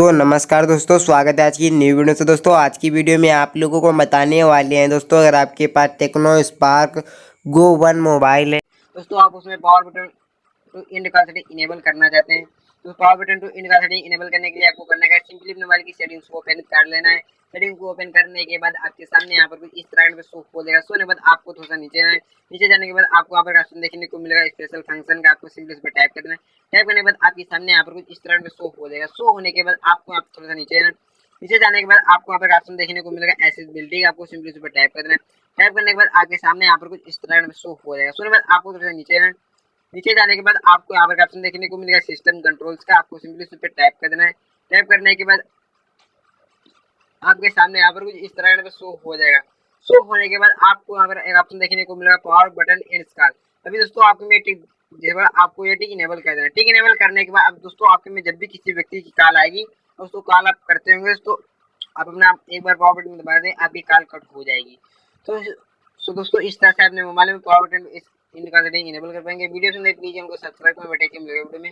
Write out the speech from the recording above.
तो नमस्कार दोस्तों, स्वागत है आज की न्यू वीडियो से। दोस्तों आज की वीडियो में आप लोगों को बताने वाले हैं दोस्तों, अगर आपके पास टेक्नो स्पार्क गो 1 मोबाइल है दोस्तों, आप उसमें पावर बटन टू इंड का सेटिंग इनेबल करना चाहते हैं। तो पावर बटन टू इंड का सेटिंग इनेबल करने के लिए आपको करना है सिंपली अपने मोबाइल की सेटिंग्स को ओपन कर लेना है। सेटिंग को ओपन करने के बाद आपके सामने यहाँ पर कुछ इस तरह का शो हो जाएगा। शो होने के बाद आपको थोड़ा सा नीचे आना है। नीचे जाने के बाद आपको यहाँ पर ऑप्शन देखने को मिलेगा स्पेशल फंक्शन का, आपको सिंपली उस पर टाइप कर देना है। टाइप करने के बाद आपके सामने यहाँ पर कुछ इस तरह का शो हो जाएगा। शो होने के बाद आपको यहाँ थोड़ा सा नीचे आना है। नीचे जाने के बाद आपको यहाँ पर ऑप्शन देखने को मिलेगा एसेसिबिलिटी, आपको सिंपली उस पर टाइप कर देना है। टाइप करने के बाद आपके सामने यहाँ पर कुछ इस तरह का शो हो जाएगा। शो होने के बाद आपको थोड़ा सा नीचे आना है। नीचे जाने के बाद आपको यहाँ पर ऑप्शन देखने को मिलेगा सिस्टम कंट्रोल्स का, आपको सिंपली उस पर टाइप कर देना है। टाइप करने के बाद आपके सामने यहाँ पर कुछ इस तरह का शो हो जाएगा। शो होने के बाद आपको यहाँ पर एक ऑप्शन देखने को मिलेगा पावर बटन इन स्कॉल। अभी दोस्तों आपको मैं टिक आपको ये टिक इनेबल कर देना है। टिक इनेबल करने के बाद अब दोस्तों आपके में जब भी किसी व्यक्ति की कॉल आएगी दोस्तों, कॉल आप करते होंगे दोस्तों, आप अपना एक बार पावर बटन दबा दें, आपकी कॉल कट हो जाएगी। तो दोस्तों इस तरह से अपने मोबाइल में पावर बटन इस इन का सेटिंग इनेबल कर पाएंगे। वीडियो सुनने के लिए हमको सब्सक्राइब कर बैठे वीडियो में।